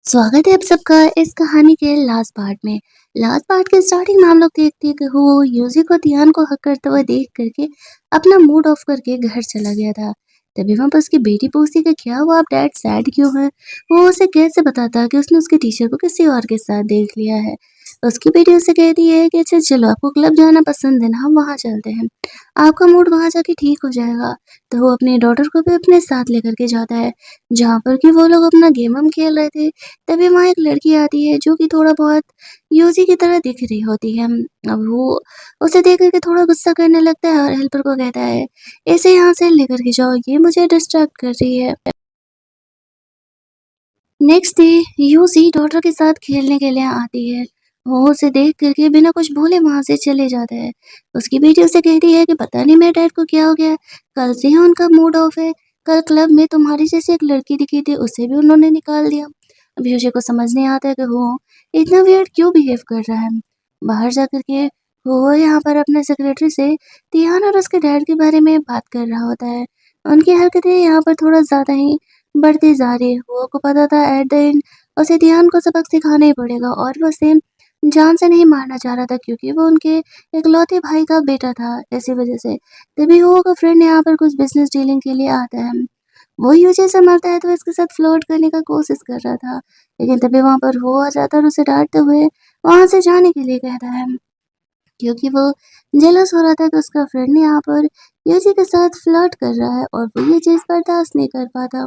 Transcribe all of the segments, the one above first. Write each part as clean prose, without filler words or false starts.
स्वागत है आप सबका इस कहानी के लास्ट पार्ट में। लास्ट पार्ट के स्टार्टिंग में हम लोग देखते हैं कि वो यूजी को ध्यान को हक करते हुए देख करके अपना मूड ऑफ करके घर चला गया था। तभी वहां पर उसकी बेटी पूछती कि क्या हुआ, आप डैड सैड क्यों है। वो उसे कैसे बताता कि उसने उसके टीचर को किसी और के साथ देख लिया है। उसकी बेटी उसे कहती है कि अच्छा चलो, आपको क्लब जाना पसंद है ना, हम वहाँ चलते हैं, आपका मूड वहाँ जाके ठीक हो जाएगा। तो वो अपनी डॉटर को भी अपने साथ लेकर के जाता है, जहाँ पर कि वो लोग अपना गेम हम खेल रहे थे। तभी वहाँ एक लड़की आती है जो कि थोड़ा बहुत यूजी की तरह दिख रही होती है। अब वो उसे देख कर के थोड़ा गुस्सा करने लगता है और हेल्पर को कहता है, इसे यहाँ से लेकर के जाओ, ये मुझे डिस्ट्रैक्ट कर रही है। नेक्स्ट डे यूजी डॉटर के साथ खेलने के लिए आती है। वो उसे देख करके बिना कुछ बोले वहां से चले जाते हैं। उसकी बेटी उसे कहती है कि पता नहीं मेरे डैड को क्या हो गया है, कल से ही उनका मूड ऑफ है। कल क्लब में तुम्हारी जैसी एक लड़की दिखी थी, उसे भी उन्होंने निकाल दिया। अब यूजी को समझ नहीं आता है कि वो इतना वियर्ड क्यों बिहेव कर रहा है। बाहर जा करके वो यहाँ पर अपने सेक्रेटरी से तिहान और उसके डैड के बारे में बात कर रहा होता है। उनकी हरकतें यहाँ पर थोड़ा ज्यादा ही बढ़ती जा रही है। वो को पता था एट द एंड उसे ध्यान को सबक सिखाना ही पड़ेगा, और वो उसे जान से नहीं मारना चाह रहा था क्योंकि वो उनके इकलौते भाई का बेटा था। इसी वजह से तभी वो का फ्रेंड यहाँ पर कुछ बिजनेस डीलिंग के लिए आता है। वो यूजे से मरता है तो इसके साथ फ्लर्ट करने का कोशिश कर रहा था, लेकिन तभी वहां पर वो आ जाता है और उसे डांटते हुए वहां से जाने के लिए कहता है, क्योंकि वो जेलस हो रहा था कि उसका फ्रेंड यहाँ पर यूजी के साथ फ्लर्ट कर रहा है और वो ये चीज बर्दाश्त नहीं कर पाता।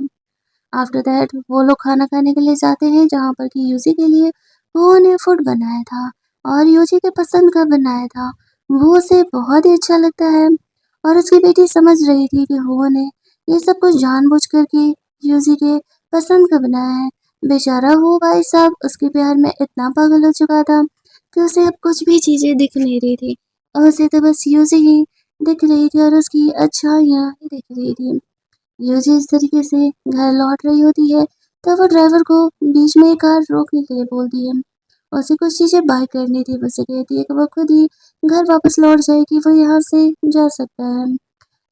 आफ्टर दैट वो लोग खाना खाने के लिए जाते हैं, जहाँ पर कि यूजी के लिए वो ने फूड बनाया था और यूजी के पसंद का बनाया था। वो उसे बहुत ही अच्छा लगता है और उसकी बेटी समझ रही थी कि वो ने ये सब कुछ जानबूझ करके यूजी के पसंद का बनाया है। बेचारा वो भाई साहब उसके प्यार में इतना पागल हो चुका था कि उसे अब कुछ भी चीजें दिख नहीं रही थी, और उसे तो बस यूजी ही दिख रही थी और उसकी अच्छाइयाँ ही दिख रही थी। यूजी इस तरीके से घर लौट रही होती है, तब वो ड्राइवर को बीच में कार रोकने के लिए बोलती है। उसे कुछ चीजें बाय करनी थी, वो उसे कहती है कि वो खुद ही घर वापस लौट जाएगी, वो यहाँ से जा सकता है।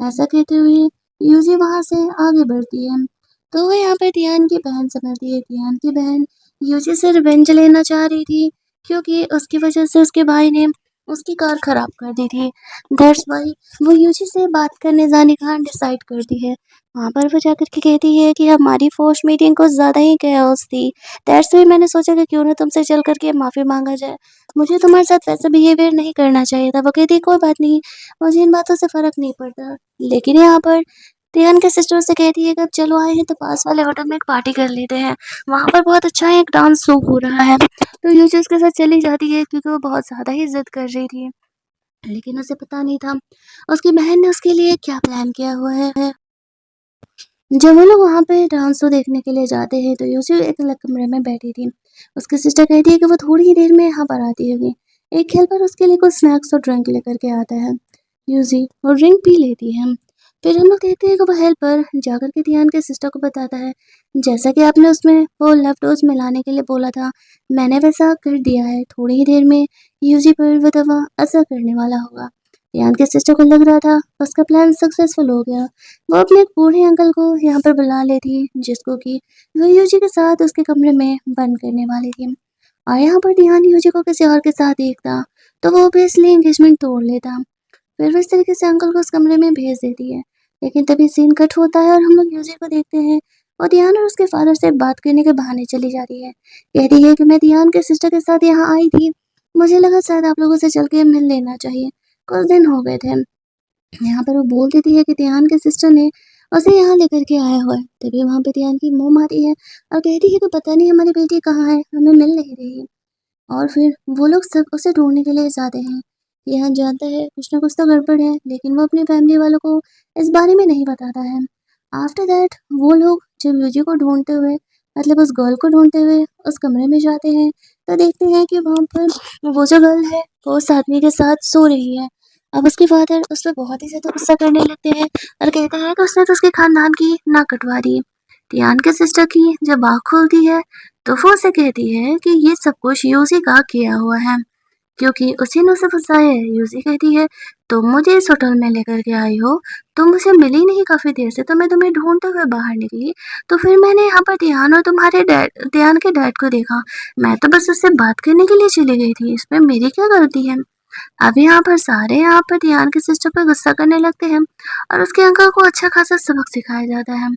ऐसा कहते हुए यूजी वहां से आगे बढ़ती है। तो वो यहाँ पर टियान की बहन से मिलती है। टियान की बहन यूजी से रिवेंज लेना चाह रही थी क्योंकि उसकी वजह से उसके भाई ने उसकी कार खराब कर दी थी। दैट्स वाई वो यूजी से बात करने जाने का डिसाइड करती है। वहाँ पर वो जाकर के कहती है कि हमारी फर्स्ट मीटिंग कुछ ज़्यादा ही कैओस थी। दैट्स वाई मैंने सोचा कि क्यों ना तुमसे चल कर के माफ़ी मांगा जाए। मुझे तुम्हारे साथ वैसा बिहेवियर नहीं करना चाहिए था। वो कहती है कोई बात नहीं, मुझे इन बातों से फ़र्क नहीं पड़ता। लेकिन यहाँ पर तियान के सिस्टर से कहती है कि अब चलो आए हैं तो पास वाले होटल में एक पार्टी कर लेते हैं। वहाँ पर बहुत अच्छा एक डांस शो हो रहा है। तो यूजी उसके साथ चली जाती है क्योंकि वो बहुत ज़्यादा ही ज़िद कर रही थी। लेकिन उसे पता नहीं था उसकी बहन ने उसके लिए क्या प्लान किया हुआ है। जब वो लोग वहाँ पे डांस शो देखने के लिए जाते हैं तो यूसी एक अलग कमरे में बैठी थी। उसकी सिस्टर कहती है कि वो थोड़ी ही देर में यहाँ पर आती होगी। एक हेल्पर उसके लिए कुछ स्नैक्स और ड्रिंक लेकर के आता है। यूजी वो ड्रिंक पी लेती है। फिर हम लोग देखते हैं कि वो हेल्पर जाकर के ध्यान के सिस्टर को बताता है, जैसा कि आपने उसमें वो लेफ्टोज मिलाने के लिए बोला था, मैंने वैसा कर दिया है। थोड़ी ही देर में यूजी पर वो दवा असर करने वाला होगा। ध्यान के सिस्टर को लग रहा था उसका प्लान सक्सेसफुल हो गया। वो अपने एक बूढ़े अंकल को यहाँ पर बुला लेती, जिसको कि वो यूजी के साथ उसके कमरे में बंद करने वाली थी। और यहाँ पर ध्यान यूजी को किसी और के साथ देखता तो वो ऑब्वियसली एंगेजमेंट तोड़ लेता। फिर वो इस तरीके से अंकल को उस कमरे में भेज देती है। लेकिन तभी सीन कट होता है और हम लोग यूजी को देखते हैं। और ध्यान और उसके फादर से बात करने के बहाने चली जाती है। कहती है कि मैं ध्यान के सिस्टर के साथ यहाँ आई थी, मुझे लगा शायद आप लोगों से चल के मिल लेना चाहिए, कुछ दिन हो गए थे। यहाँ पर वो बोल देती है कि ध्यान के सिस्टर ने उसे यहाँ लेकर के आया हुआ है। तभी वहाँ पे ध्यान की मोम आती है और कहती है कि पता नहीं हमारी बेटी कहाँ है, हमें मिल नहीं रही। और फिर वो लोग सब उसे ढूंढने के लिए जाते हैं। ध्यान जानता है कुछ ना कुछ तो गड़बड़ है, लेकिन वो अपनी फैमिली वालों को इस बारे में नहीं बताता है। आफ्टर दैट वो लोग जब यूजी को ढूंढते हुए, मतलब उस गर्ल को ढूंढते हुए उस कमरे में जाते हैं, तो देखते हैं कि वहाँ पर वो जो गर्ल है वो उस आदमी के साथ सो रही है। अब उसके फादर उस पर बहुत ही ज़्यादा गुस्सा करने लगते हैं और कहते हैं कि उसने तो उसके खानदान की नाक कटवा दी। टियान के सिस्टर की जब आँख खुलती है तो वो उसे कहती है कि ये सब कुछ यूजी का किया हुआ है, क्योंकि उसी ने उसे फंसाया है। यूजी कहती है तुम मुझे इस होटल में लेकर के आई हो, तुम मुझे मिली नहीं काफ़ी देर से, तो मैं तुम्हें ढूँढते हुए बाहर निकली, तो फिर मैंने यहाँ पर ध्यान और तुम्हारे ध्यान के डैड को देखा। मैं तो बस उससे बात करने के लिए चली गई थी, इसमें मेरी क्या गलती है? अब यहाँ पर सारे यहाँ पर ध्यान के सिस्टर पर गुस्सा करने लगते हैं और उसके अंकल को अच्छा खासा सबक सिखाया जाता है।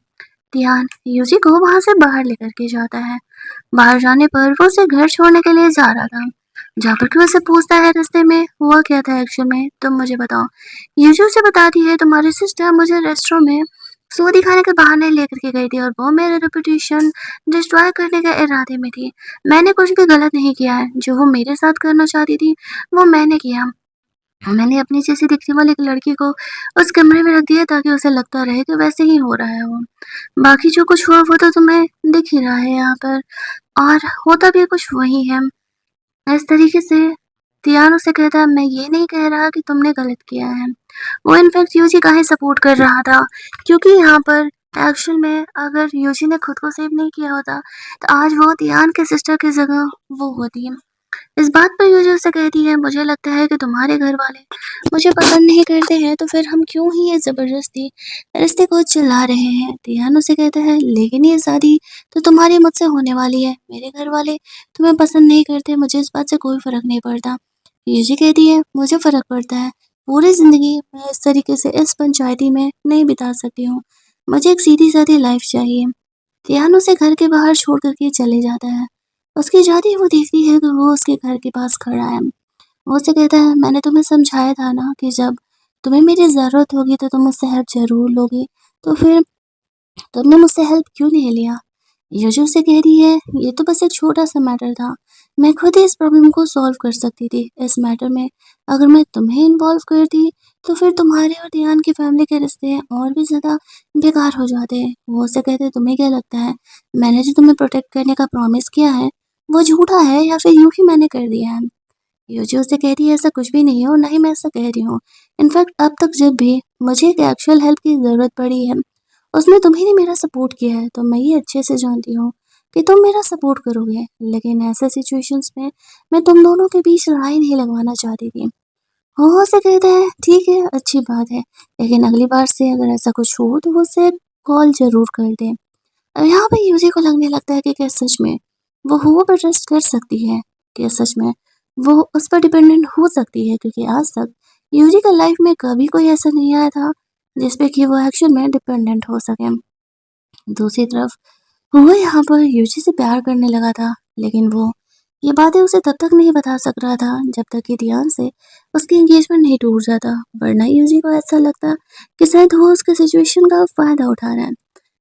ध्यान यूजी को वहाँ से बाहर लेकर के जाता है। बाहर जाने पर वो उसे घर छोड़ने के लिए जा रहा था। जहाँ पर कि उसे पूछता है रास्ते में हुआ क्या था एक्चुअल में, तुम मुझे बताओ। यूजी उसे बताती है तुम्हारी सिस्टर मुझे रेस्टोरेंट में सो दिखाने के बहाने लेकर के गई थी और वो मेरे रेपुटेशन डिस्ट्रॉय करने के इरादे में थी। मैंने कुछ भी गलत नहीं किया है, जो वो मेरे साथ करना चाहती थी वो मैंने किया। मैंने अपनी जैसी दिखने वाली एक लड़की को उस कमरे में रख दिया ताकि उसे लगता रहे कि वैसे ही हो रहा है वो। बाकी जो कुछ हुआ वो तो तुम्हें दिख ही रहा है यहाँ पर, और होता भी कुछ वही है। इस तरीके से तियान उसे कहता है मैं ये नहीं कह रहा कि तुमने गलत किया है। वो इनफैक्ट यूजी का ही सपोर्ट कर रहा था, क्योंकि यहाँ पर एक्चुअल में अगर यूजी ने खुद को सेव नहीं किया होता तो आज वो तियान के सिस्टर की जगह वो होती। इस बात पर यूजुअल से कहती है मुझे लगता है कि तुम्हारे घर वाले मुझे पसंद नहीं करते हैं, तो फिर हम क्यों ही ये ज़बरदस्ती रिश्ते को चला रहे हैं। तियान उसे कहता है लेकिन ये शादी तो तुम्हारी मुझसे होने वाली है, मेरे घर वाले तुम्हें पसंद नहीं करते, मुझे इस बात से कोई फ़र्क नहीं पड़ता। यूजी कहती है मुझे फ़र्क पड़ता है, पूरी ज़िंदगी मैं इस तरीके से इस पंचायती में नहीं बिता सकती हूँ, मुझे एक सीधी-सादी लाइफ चाहिए। तियान उसे घर के बाहर छोड़ कर के चले जाता है। उसकी जाते ही वो देखती है कि वो उसके घर के पास खड़ा है। वो उससे कहता है मैंने तुम्हें समझाया था ना कि जब तुम्हें मेरी ज़रूरत होगी तो तुम मुझसे हेल्प ज़रूर लोगी, तो फिर तुमने मुझसे हेल्प क्यों नहीं लिया? योजो से कह रही है ये तो बस एक छोटा सा मैटर था, मैं खुद ही इस प्रॉब्लम को सॉल्व कर सकती थी। इस मैटर में अगर मैं तुम्हें इन्वॉल्व करती तो फिर तुम्हारे और ध्यान की फैमिली के रिश्ते और भी ज़्यादा बेकार हो जाते। वो उससे कहते तुम्हें क्या लगता है मैंने जो तुम्हें प्रोटेक्ट करने का प्रॉमिस किया है वो झूठा है या फिर यूं ही मैंने कर दिया है? योजी उससे कहती है ऐसा कुछ भी नहीं है और ना ही मैं ऐसा कह रही हूँ। इनफैक्ट अब तक जब भी मुझे एक एक्चुअल हेल्प की ज़रूरत पड़ी है उसमें तुम्ही ने मेरा सपोर्ट किया है, तो मैं ये अच्छे से जानती हूँ कि तुम मेरा सपोर्ट करोगे, लेकिन ऐसे सिचुएशंस में मैं तुम दोनों के बीच लड़ाई नहीं लगवाना चाहती थी। वो से कहता है ठीक है अच्छी बात है, लेकिन अगली बार से अगर ऐसा कुछ हो तो वो उसे कॉल ज़रूर कर दें। यहाँ पे यूजी को लगने लगता है कि क्या सच में वो हुआ पर ट्रस्ट कर सकती है, क्या सच में वो उस पर डिपेंडेंट हो सकती है, क्योंकि आज तक यूजी का लाइफ में कभी कोई ऐसा नहीं आया था जिसपे कि वो एक्शन में डिपेंडेंट हो सके। दूसरी तरफ वो यहाँ पर यूजी से प्यार करने लगा था, लेकिन वो ये बातें उसे तब तक नहीं बता सक रहा था जब तक कि ध्यान से उसकी एंगेजमेंट नहीं टूट जाता, वरना यूजी को ऐसा लगता कि शायद वो उसके सिचुएशन का फ़ायदा उठा रहा है।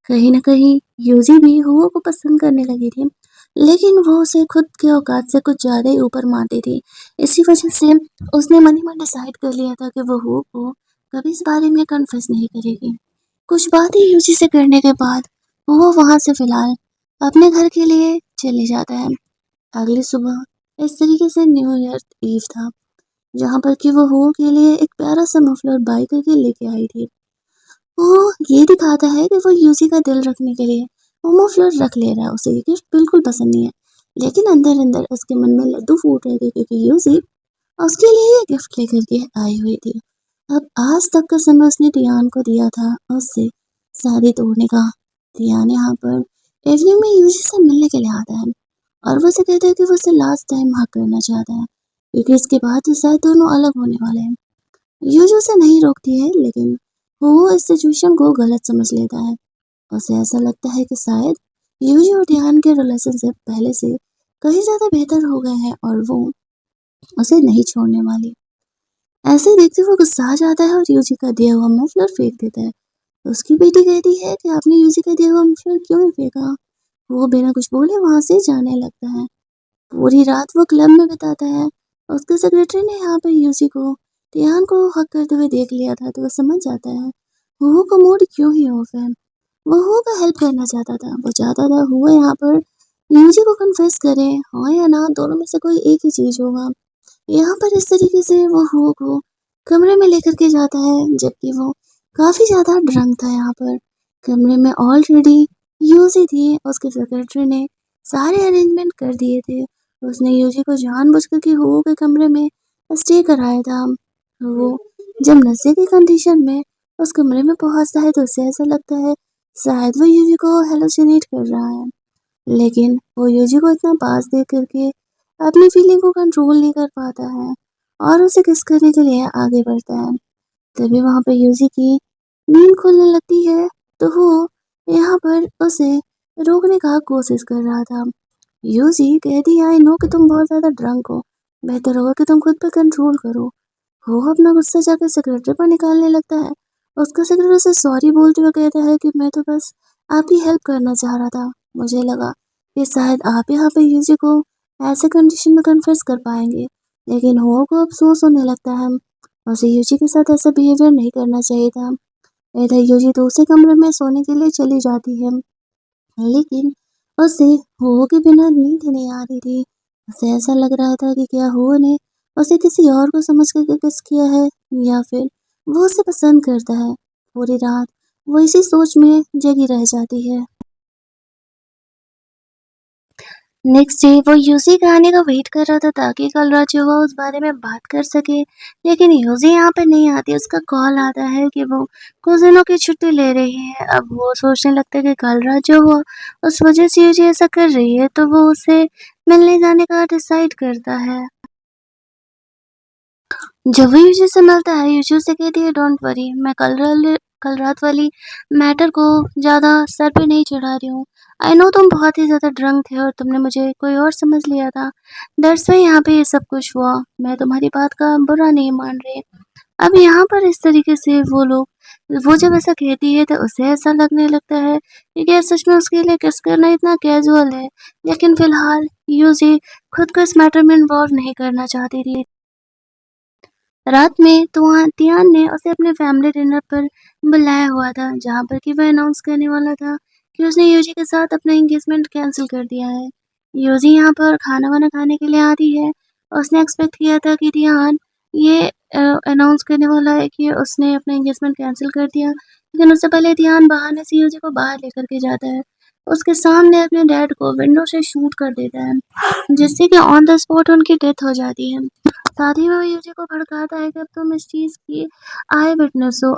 कहीं न कहीं यूजी भी हुआ को पसंद करने लगी थी, लेकिन वो उसे खुद के औकात से कुछ ज़्यादा ही ऊपर मानती थी। इसी वजह से उसने मन ही मन डिसाइड कर लिया था कि वो हुआ को कभी इस बारे में कन्फेस नहीं करेगी। कुछ बातें यूजी से करने के बाद वो वहाँ से फ़िलहाल अपने घर के लिए चले जाता है। अगली सुबह इस तरीके से न्यू ईयर ईव था, जहाँ पर कि वो हुआ के लिए एक प्यारा-सा मफलर बाय करके लेके आई थी। वो ये दिखाता है कि वो यूज़ी का दिल रखने के लिए वो मफलर रख ले रहा है, उसे ये गिफ्ट बिल्कुल पसंद नहीं है। लेकिन अंदर-अंदर उसके मन में लड्डू फूट रहे थे, क्योंकि यूज़ी उसके लिए ये गिफ्ट लेकर के आई हुई थी। अब आज तक का समय उसने टियान को दिया था उससे शादी तोड़ने का। टियान यहाँ पर इवनिंग में यूज़ी से मिलने के लिए आता है और वो उसे कहता है कि वो उसे लास्ट टाइम हग करना चाहता है, क्योंकि इसके बाद तो शायद दोनों अलग होने वाले हैं। यूज़ी उसे नहीं रोकती है, लेकिन वो इस सिचुएशन को गलत समझ लेता है। उसे ऐसा लगता है कि शायद यूजी और ध्यान के रिलेशनशिप पहले से कहीं ज़्यादा बेहतर हो गए हैं और वो उसे नहीं छोड़ने वाली। ऐसे ही देखते वो गुस्सा आ जाता है और यूजी का दिया हुआ मफलर फेंक देता है। उसकी बेटी कहती है कि आपने यूजी का दिया हुआ मफलर क्यों नहीं फेंका? वो बिना कुछ बोले वहाँ से जाने लगता है। पूरी रात वो क्लब में बिताता है। उसके सेक्रेटरी ने यहाँ पे यूजी को ध्यान को हक करते हुए देख लिया था, तो वो समझ जाता है वो का मूड क्यों ही ऑफ है। वो हुआ का हेल्प करना चाहता था, वो चाहता था हुआ यहाँ पर यूजी को कन्फेस करे, हाँ या ना दोनों में से कोई एक ही चीज़ होगा। यहाँ पर इस तरीके से वो हुआ को कमरे में लेकर के जाता है, जबकि वो काफ़ी ज़्यादा ड्रंक था। यहाँ पर कमरे में ऑलरेडी यूजी थी, उसके सेक्रेटरी ने सारे अरेंजमेंट कर दिए थे। उसने यूजी को जानबूझ कर के हुआ के कमरे में स्टे कराया था। वो जब नशे की कंडीशन में उस कमरे में पहुंचता है तो उसे ऐसा लगता है शायद वो यूजी को हेलुसिनेट कर रहा है। लेकिन वो यूजी को इतना पास देख करके अपनी फीलिंग को कंट्रोल नहीं कर पाता है और उसे किस करने के लिए आगे बढ़ता है। तभी वहां पे यूजी की नींद खुलने लगती है तो वो यहाँ पर उसे रोकने का कोशिश कर रहा था। यूजी कहती है आई नो कि तुम बहुत ज्यादा ड्रंक हो, बेहतर होगा कि तुम खुद पे कंट्रोल करो। वो अपना गुस्सा जाकर सेक्रेटरी पर निकालने लगता है। उसका सेक्रेटरी उसे सॉरी बोलते हुए कहता है कि मैं तो बस आपकी हेल्प करना चाह रहा था। मुझे लगा कि शायद आप यहाँ पे यूजी को ऐसे कंडीशन में कन्फेस कर पाएंगे। लेकिन हो को अफसोस होने लगता है। उसे यूजी के साथ ऐसा बिहेवियर नहीं करना चाहिए था। इधर यूजी दूसरे कमरे में सोने के लिए चली जाती है। लेकिन उसे हो के बिना नींद ही नहीं आ रही थी। उसे ऐसा लग रहा था कि क्या हो ने उसे किसी और को समझ कर किस किया है या फिर वो उसे पसंद करता है। पूरी रात वो इसी सोच में जगी रह जाती है। नेक्स्ट डे वो यूजी के आने का वेट कर रहा था ताकि कल रात जो वो उस बारे में बात कर सके। लेकिन यूजी यहाँ पे नहीं आती। उसका कॉल आता है कि वो कुछ दिनों की छुट्टी ले रही है। अब वो सोचने लगता है कि कल रात जो हुआ उस वजह से यूजी ऐसा कर रही है तो वो उसे मिलने जाने का डिसाइड करता है। जब वो यूजी से मिलता है यूजी उसे कहती है डोंट वरी, मैं कल रात वाली मैटर को ज़्यादा सर पे नहीं चढ़ा रही हूँ। आई नो तुम बहुत ही ज़्यादा ड्रंक थे और तुमने मुझे कोई और समझ लिया था। दैट्स व्हाई यहाँ पे ये सब कुछ हुआ। मैं तुम्हारी बात का बुरा नहीं मान रही। अब यहाँ पर इस तरीके से वो जब ऐसा कहती है तो उसे ऐसा लगने लगता है कि क्या सच में उसके लिए किस करना इतना कैजुअल है। लेकिन फिलहाल यूजी खुद को इस मैटर में इन्वॉल्व नहीं करना चाहती थी। रात में तियान ने उसे अपने फैमिली डिनर पर बुलाया हुआ था जहाँ पर कि वह अनाउंस करने वाला था कि उसने यूजी के साथ अपना एंगेजमेंट कैंसिल कर दिया है। यूजी यहाँ पर खाना वाना खाने के लिए आती है। उसने एक्सपेक्ट किया था कि तियान ये अनाउंस करने वाला है कि उसने अपना एंगेजमेंट कैंसिल कर दिया। लेकिन उससे पहले तियान बहाने से यूजी को बाहर लेकर के जाता है। उसके सामने अपने डैड को विंडो से शूट कर देता है जिससे कि ऑन द स्पॉट उनकी डेथ हो जाती है। साथ ही वो यूजी को भड़काता है कि अब तुम इस चीज़ की आई विटनेस हो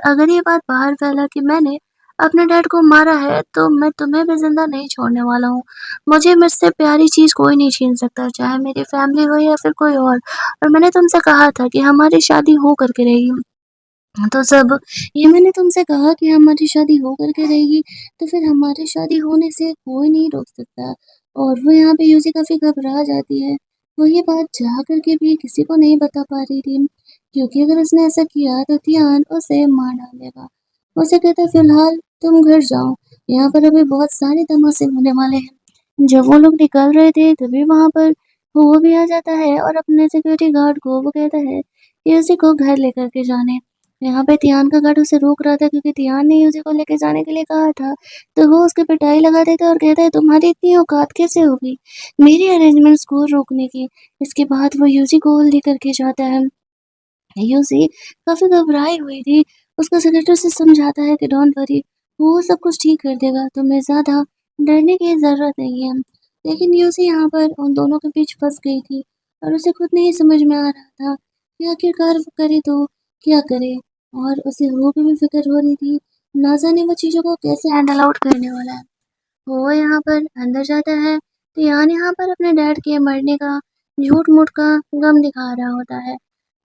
अगर ये बात बाहर फैला कि मैंने अपने डैड को मारा है तो मैं तुम्हें भी जिंदा नहीं छोड़ने वाला हूँ। मुझे मुझसे प्यारी चीज़ कोई नहीं छीन सकता, चाहे मेरी फैमिली हो या फिर कोई और मैंने तुमसे कहा था कि हमारी शादी हो करके रहेगी। तो सब ये मैंने तुमसे कहा कि हमारी शादी हो करके रहेगी तो फिर हमारी शादी होने से कोई नहीं रोक सकता। और वो यहाँ पे यूजी काफ़ी घबरा जाती है। वो ये बात चाह करके भी किसी को नहीं बता पा रही थी क्योंकि अगर उसने ऐसा किया तो ध्यान उसे मार डालेगा। उसे कहता है फिलहाल तुम घर जाओ, यहाँ पर अभी बहुत सारे तमाशे होने वाले हैं। जब वो लोग निकल रहे थे तभी वहाँ पर वो भी आ जाता है और अपने सिक्योरिटी गार्ड को वो कहता है कि उसी को घर लेकर के जाने। यहाँ पे तियान का गार्ड उसे रोक रहा था क्योंकि तियान ने यूजी को लेके जाने के लिए कहा था। तो वो उसकी पिटाई लगा देता है और कहता है तुम्हारी इतनी औकात कैसे होगी मेरी अरेंजमेंट्स को रोकने की। इसके बाद वो यूजी को लेकर के जाता है। यूज़ी काफ़ी घबराई हुई थी। उसका सेक्रेटरी उसे समझाता है कि डोंट वरी, वो सब कुछ ठीक कर देगा, तुम्हें ज़्यादा डरने की ज़रूरत नहीं है। लेकिन यूज़ी यहाँ पर उन दोनों के बीच फँस गई थी और उसे खुद नहीं समझ में आ रहा था कि आखिरकार वो करे तो क्या करे। और उसे हो की भी फ़िक्र हो रही थी, ना जाने वो चीज़ों को कैसे हैंडल आउट करने वाला है। वो यहाँ पर अंदर जाता है तो यान यहाँ पर अपने डैड के मरने का झूठ-मूठ का गम दिखा रहा होता है।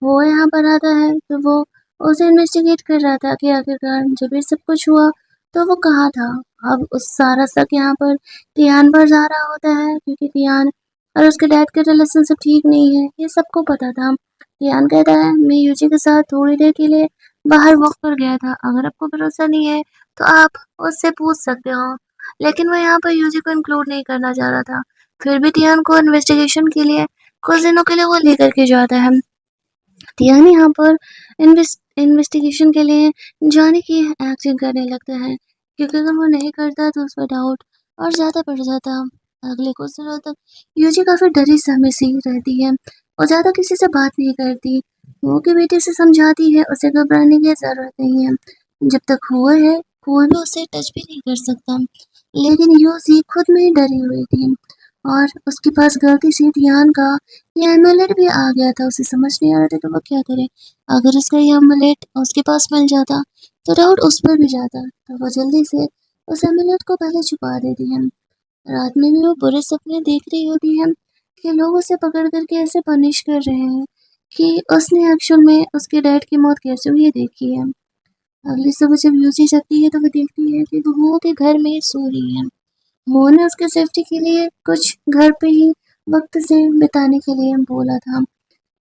वो यहाँ पर आता है तो वो उसे इन्वेस्टिगेट कर रहा था कि आखिरकार जब ये सब कुछ हुआ तो वो कहाँ था। अब उस सारा शक यहाँ पर तियान पर जा रहा होता है क्योंकि तियान और उसके डैड के रिलेशनशिप ठीक नहीं है, ये सबको पता था। तियान कहता है मैं यूजी के साथ थोड़ी देर के लिए बाहर वॉक पर गया था, अगर आपको भरोसा नहीं है तो आप उससे पूछ सकते हो। लेकिन वो यहाँ पर यूजी को इंक्लूड नहीं करना चाह रहा था। फिर भी तियान को इन्वेस्टिगेशन के लिए कुछ दिनों के लिए वो लेकर के जाता है। तियान यहाँ पर इन्वेस्टिगेशन के लिए जाने की एक्टिंग करने लगता है क्योंकि अगर वो नहीं करता तो उस पर डाउट और ज़्यादा बढ़ जाता। अगले कुछ दिनों तक यूजी काफ़ी डरी सहमी सी रहती है और ज़्यादा किसी से बात नहीं करती। वो की बेटे से समझाती है उसे घबराने की ज़रूरत नहीं है, जब तक हुआ है कोई भी उसे टच भी नहीं कर सकता। लेकिन यूजी खुद में ही डरी हुई थी और उसके पास गलती से धियान का ये एमुलेट भी आ गया था। उसे समझ नहीं आ रहा था कि वो क्या करे। अगर उसका ये एमुलेट उसके पास मिल जाता तो डाउट उस पर भी जाता, तो वो जल्दी से उस एमुलेट को पहले छुपा देती है। रात में भी वो बुरे सपने देख रही होती है कि लोग उसे पकड़ करके ऐसे पनिश कर रहे हैं कि उसने एक्चुअल में उसके डैड की मौत कैसे हुई देखी है। अगली सुबह जब यूजी जगती है तो वो देखती है कि वो के घर में सो रही है। वो ने उसके सेफ्टी के लिए कुछ घर पे ही वक्त से बिताने के लिए बोला था।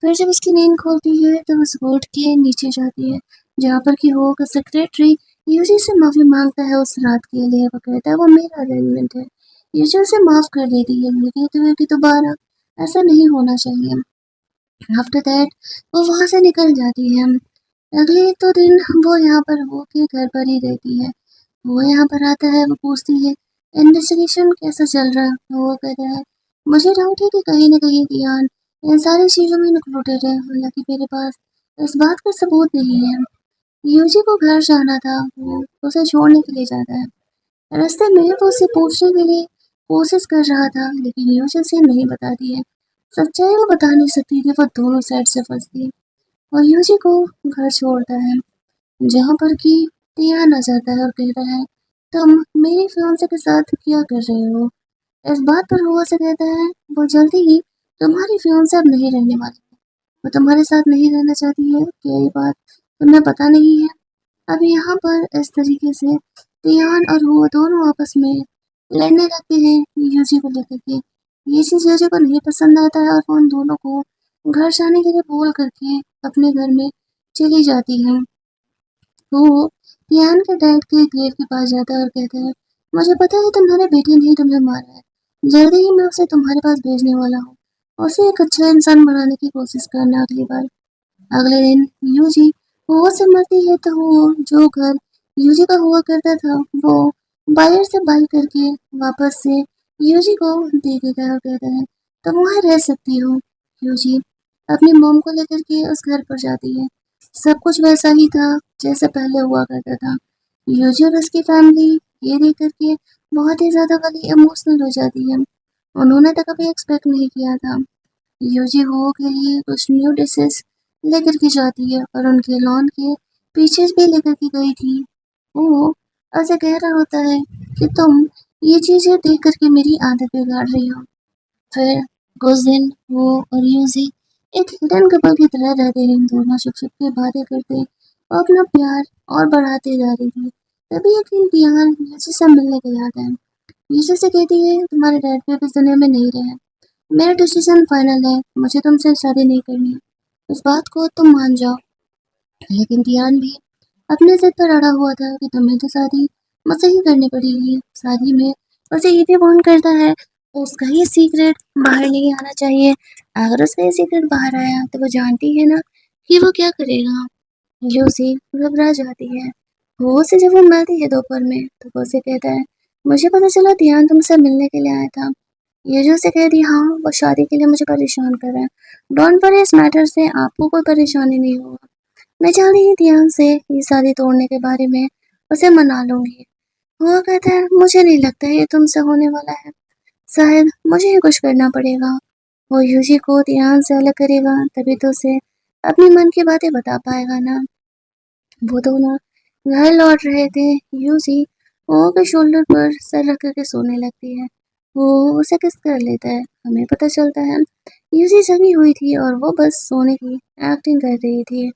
फिर जब उसकी नींद खुलती है तो उस बोर्ड के नीचे जाती है जहाँ पर कि वो का सेक्रेटरी यूजी से माफी मांगता है उस रात के लिए। वो कहता है वो मेरा अरेंजमेंट है। यूजी उसे माफ कर देती है, ये कहते हुए कि दोबारा ऐसा नहीं होना चाहिए। आफ्टर दैट वो वहां से निकल जाती है। अगले एक दो दिन वो यहाँ पर हो के घर पर ही रहती है। वो यहाँ पर आता है, वो पूछती है इन्वेस्टिगेशन कैसा चल रहा है। तो वो कहता है मुझे डाउट है कि कहीं ना कहीं ध्यान इन सारी चीजों में इंक्लूडेड है, हालांकि मेरे पास इस बात का सबूत नहीं है। यूजी को घर जाना था, वो उसे छोड़ने के लिए जाता है। रास्ते में वो उसे पूछने के लिए कोशिश कर रहा था लेकिन यूजी उसे नहीं बताती है। सच्चाई वो बता नहीं सकती थी, वो दोनों साइड से फंसती और यूजी को घर छोड़ता है जहाँ पर कि टियान आ जाता है और कहता है तुम मेरे फियांसे के साथ क्या कर रहे हो। इस बात पर हुआ से कहता है वो जल्दी ही तुम्हारी फियांसे अब नहीं रहने वाली, वो तुम्हारे साथ नहीं रहना चाहती है, क्या ये बात तुम्हें पता नहीं है। अब यहाँ पर इस तरीके से टियान और वो दोनों आपस में लड़ने लगते हैं यूजी को लेकर के। ये चीज यूजी को नहीं पसंद आता है और वो उन दोनों को घर जाने के लिए बोल करके अपने घर में चली जाती है। वो टियान के डैड के ग्रेव के पास जाता है और कहता है मुझे पता है तुम्हारे बेटे ने ही तुम्हें मारा है, जल्दी ही मैं उसे तुम्हारे पास भेजने वाला हूँ, उसे एक अच्छा इंसान बनाने की कोशिश करना अगली बार। अगले दिन यूजी वो से मरती है तो वो जो घर यूजी का हुआ करता था वो बायर से बाई करके वापस से यूजी को दे देता है और कहता है तुम वहाँ रह सकती हो। यूजी अपनी मॉम को लेकर के उस घर पर जाती है। सब कुछ वैसा ही था जैसे पहले हुआ करता था। यूजी और उसकी फैमिली ये देख करके बहुत ही ज्यादा वाली इमोशनल हो जाती है। उन्होंने तो कभी एक्सपेक्ट नहीं किया था। यूजी हो के लिए कुछ न्यू डिशेस लेकर के जाती है और उनके लॉन के पीछे भी लेकर के गई थी। वो ऐसे कह रहा होता है कि तुम ये चीजें देख करके मेरी आदत बिगाड़ रही हो। फिर कुछ दिन वो और यूजी एक हिडन कपल की तरह रहते हैं, दोनों छुप छुप के बातें करते और अपना प्यार और बढ़ाते जा रही थी। तभी एक दिन टियान यूजी से मिलने के लिए आता है। यूजी से कहती है तुम्हारे डैड भी अब इस दुनिया में नहीं रहे, मेरा डिसीजन फाइनल है, मुझे तुमसे शादी नहीं करनी है, इस बात को तुम मान जाओ। लेकिन ध्यान भी अपने जिद पर अड़ा हुआ था कि तुम्हें तो शादी मुझसे ही करनी पड़ेगी। शादी में उसे ये भी वार्न करता है उसका ये सीक्रेट बाहर नहीं आना चाहिए। अगर उसका ये सीक्रेट बाहर आया तो वो जानती है ना कि वो क्या करेगा। यूसी घबरा जाती है। वो उसे जब वो मिलती है दोपहर में तो वो उसे कहता है मुझे पता चला ध्यान तुमसे मिलने के लिए आया था। ये जो उसे कहती हाँ वो शादी के लिए मुझे परेशान कर रहा है। डोंट वरी, इस मैटर से आपको कोई परेशानी नहीं होगा। मैं जल्दी ही ध्यान से ये शादी तोड़ने के बारे में उसे मना लूंगी। वो कहता है मुझे नहीं लगता ये तुमसे होने वाला है, शायद मुझे ही कुछ करना पड़ेगा। वो यूजी को ध्यान से अलग करेगा तभी तो उसे अपनी मन की बातें बता पाएगा ना। वो दोनों घर लौट रहे थे। यूजी वो के शोल्डर पर सर रख करके सोने लगती है। वो उसे किस कर लेता है, हमें पता चलता है यूजी जगी हुई थी और वो बस सोने की एक्टिंग कर रही थी।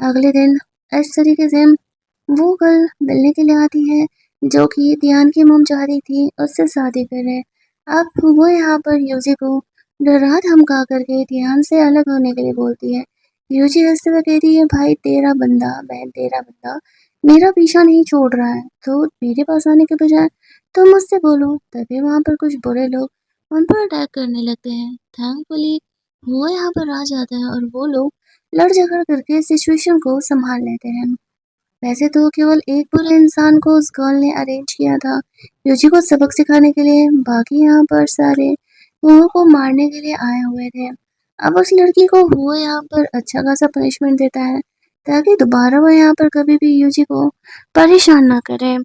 अगले दिन इस तरीके से वो कल मिलने के लिए आती है जो कि ध्यान की मॉम चाह रही थी उससे शादी करे। अब वो यहाँ पर यूजी को डरा धमका करके ध्यान से अलग होने के लिए बोलती है। यूजी हंसते हुए कहती है भाई तेरा बंदा, बहन तेरा बंदा मेरा पीछा नहीं छोड़ रहा है, तो मेरे पास आने के बजाय तुम मुझसे बोलो। तभी वहाँ पर कुछ बुरे लोग उन पर अटैक करने लगते हैं। थैंकफुली वो यहाँ पर आ जाता है और वो लोग लड़ झगड़ करके सिचुएशन को संभाल लेते हैं। वैसे तो केवल एक बुरे इंसान को उस गर्ल ने अरेंज किया था यूजी को सबक सिखाने के लिए, बाकी यहाँ पर सारे हुओं को मारने के लिए आए हुए थे। अब उस लड़की को हुआ यहाँ पर अच्छा खासा पनिशमेंट देता है ताकि दोबारा वो यहाँ पर कभी भी यूजी को परेशान ना करे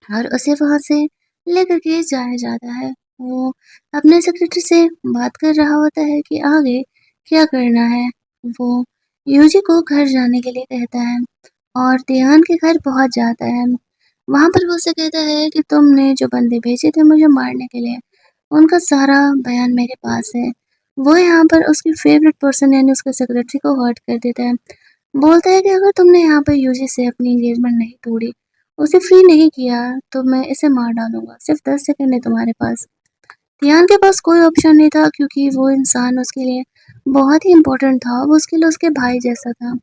और उसे वहां से लेकर के जाया जाता है। वो अपने सेक्रेटरी से बात कर रहा होता है कि आगे क्या करना है। वो यूजी को घर जाने के लिए कहता है और तियान के घर पहुंच जाता है। वहां पर वो उसे कहता है कि तुमने जो बंदे भेजे थे मुझे मारने के लिए, उनका सारा बयान मेरे पास है। वो यहाँ पर उसकी फेवरेट पर्सन यानी उसके सेक्रेटरी को हर्ट कर देता है। बोलता है कि अगर तुमने यहाँ पर यूजी से अपनी एंगेजमेंट नहीं तोड़ी, उसे फ्री नहीं किया, तो मैं इसे मार डालूंगा। सिर्फ 10 सेकंड है तुम्हारे पास। तियान के पास कोई ऑप्शन नहीं था क्योंकि वो इंसान उसके लिए बहुत ही इम्पोर्टेंट था। वो उसके लिए उसके भाई जैसा था।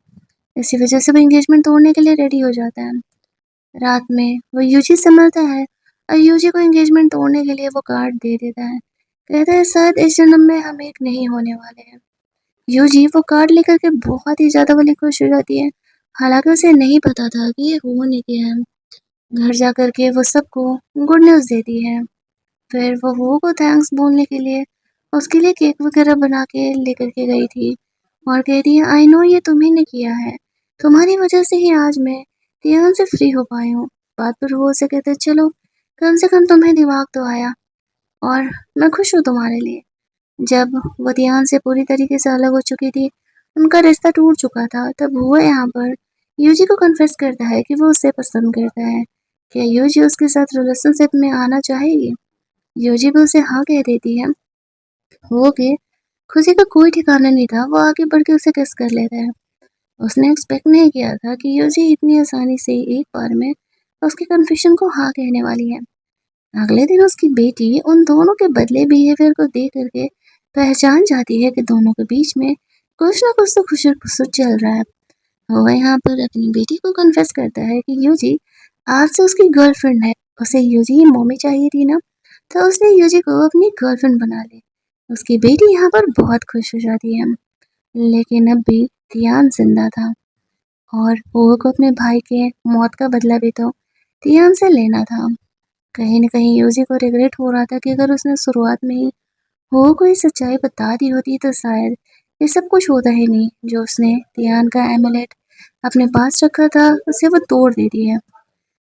इसी वजह से वो एंगेजमेंट तोड़ने के लिए रेडी हो जाता है। रात में वो यूजी से मिलता है और यूजी को एंगेजमेंट तोड़ने के लिए वो कार्ड दे देता है। कहता है शायद इस जन्म में हम एक नहीं होने वाले हैं। यूजी वो कार्ड लेकर के बहुत ही ज्यादा वाली खुश हो जाती है। हालांकि उसे नहीं पता था कि ये होने के है। घर जा करके वो सबको गुड न्यूज़ देती है। फिर वो हो को थैंक्स बोलने के लिए उसके लिए केक वगैरह बना के लेकर के गई थी और कहती है आई नो ये तुम्ही ने किया है, तुम्हारी वजह से ही आज मैं तियान से फ्री हो पाई हूँ। बात पर वो उसे कहते चलो कम से कम तुम्हें दिमाग तो आया और मैं खुश हूँ तुम्हारे लिए। जब वो तियान से पूरी तरीके से अलग हो चुकी थी, उनका रिश्ता टूट चुका था, तब वो यहाँ पर यूजी को कन्फेस करता है कि वो उसे पसंद करता है। क्या यूजी उसके साथ रिलेशनशिप में आना चाहेगी? यूजी भी उसे हाँ कह देती है। वो के खुशी का कोई ठिकाना नहीं था। वो आगे बढ़ के उसे किस कर लेता है। उसने एक्सपेक्ट नहीं किया था कि यूजी इतनी आसानी से एक बार में उसके कन्फेशन को हाँ कहने वाली है। अगले दिन उसकी बेटी उन दोनों के बदले बिहेवियर को देख करके पहचान जाती है कि दोनों के बीच में कुछ ना कुछ तो खुशर खुसर चल रहा है। वो यहाँ पर अपनी बेटी को कन्फेस करता है कि यूजी आज से उसकी गर्लफ्रेंड है। उसे यूजी की मम्मी चाहिए थी ना, तो उसने यूजी को अपनी गर्लफ्रेंड बना ली। उसकी बेटी यहाँ पर बहुत खुश हो जाती है। लेकिन अब भी तियान जिंदा था और वो को अपने भाई के मौत का बदला भी तो तियान से लेना था। कहीं न कहीं यूजी को रिग्रेट हो रहा था कि अगर उसने शुरुआत में ही हो कोई सच्चाई बता दी होती तो शायद ये सब कुछ होता ही नहीं। जो उसने तियान का एमुलेट अपने पास रखा था उसे वो तोड़ देती है।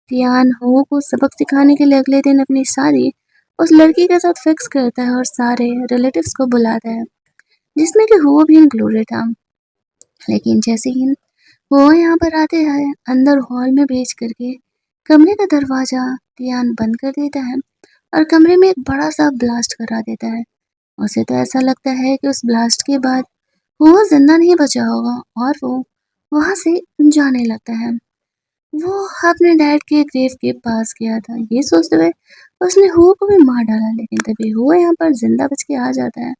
तियान हो को सबक सिखाने के लिए अगले दिन अपनी शादी उस लड़की के साथ फिक्स करता है और सारे रिलेटिव्स को बुलाता है, जिसमें कि हो भी इंक्लूडेड था। लेकिन जैसे ही वो यहाँ पर आते हैं, अंदर हॉल में भेज करके कमरे का दरवाजा तियान बंद कर देता है और कमरे में एक बड़ा सा ब्लास्ट करा देता है। उसे तो ऐसा लगता है कि उस ब्लास्ट के बाद वो जिंदा नहीं बचा होगा और वो वहां से जाने लगता है। वो अपने डैड के ग्रेव के पास गया था ये सोचते हुए उसने हुओ को भी मार डाला, लेकिन तभी हुओ यहाँ पर जिंदा बच के आ जाता है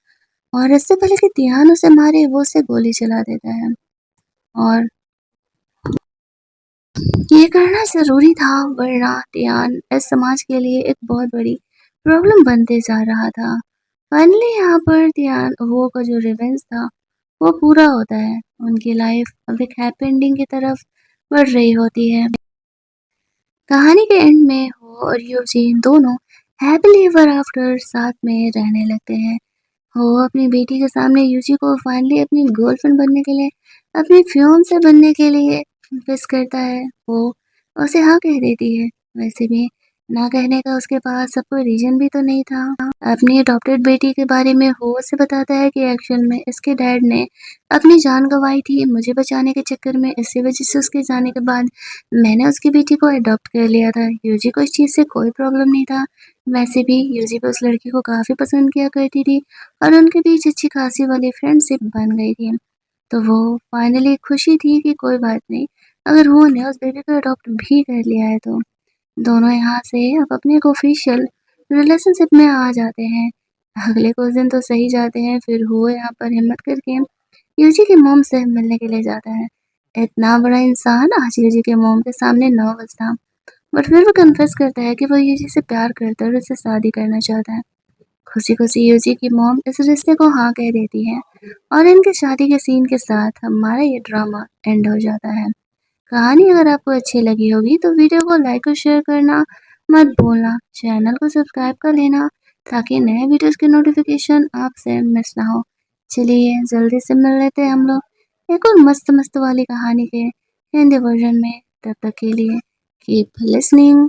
और इससे पहले कि तियान उसे मारे वो उसे गोली चला देता है। और ये करना ज़रूरी था वरना तियान इस समाज के लिए एक बहुत बड़ी प्रॉब्लम बनते जा रहा था। फाइनली यहाँ पर तियान वो का जो रिवेंज था वो पूरा होता है। उनकी लाइफ अब एक हैप्पी एंडिंग की तरफ बढ़ रही होती है। कहानी के एंड में हो और यूजीन दोनों हैप्पीली एवर आफ्टर साथ में रहने लगते हैं। वो अपनी बेटी के सामने यूजी को फाइनली अपनी गर्लफ्रेंड बनने के लिए, अपनी फियांसे बनने के लिए विश करता है। वो उसे हाँ कह देती है। वैसे भी ना कहने का उसके पास सब कोई रीजन भी तो नहीं था। अपनी अडॉप्टेड बेटी के बारे में वो उसे बताता है कि एक्चुअल में इसके डैड ने अपनी जान गंवाई थी मुझे बचाने के चक्कर में। इसी वजह से उसके जाने के बाद मैंने उसकी बेटी को अडॉप्ट कर लिया था। यूजी को इस चीज़ से कोई प्रॉब्लम नहीं था। वैसे भी यूजी भी उस लड़की को काफ़ी पसंद किया करती थी और उनके बीच अच्छी खासी वाली फ्रेंडशिप बन गई थी। तो वो फाइनली खुशी थी कि कोई बात नहीं, अगर वो ने उस बेबी को अडॉप्ट भी कर लिया है तो दोनों यहाँ से अब अपने एक ऑफिशियल रिलेशनशिप में आ जाते हैं। अगले कुछ दिन तो सही जाते हैं, फिर वो यहाँ पर हिम्मत करके यूजी की मॉम से मिलने के लिए जाता है। इतना बड़ा इंसान आज यूजी के मॉम के सामने नर्वस था, बट फिर वो कन्फेस करता है कि वो यूजी से प्यार करता है और उससे शादी करना चाहता है। खुशी-खुशी यूजी की मॉम इस रिश्ते को हाँ कह देती है और इनकी शादी के सीन के साथ हमारा ये ड्रामा एंड हो जाता है। कहानी अगर आपको अच्छी लगी होगी तो वीडियो को लाइक और शेयर करना मत भूलना। चैनल को सब्सक्राइब कर लेना ताकि नए वीडियोस की नोटिफिकेशन आपसे मिस ना हो। चलिए जल्दी से मिल लेते हैं हम लोग एक और मस्त मस्त वाली कहानी के हिंदी वर्जन में। तब तक के लिए कीप लिसनिंग।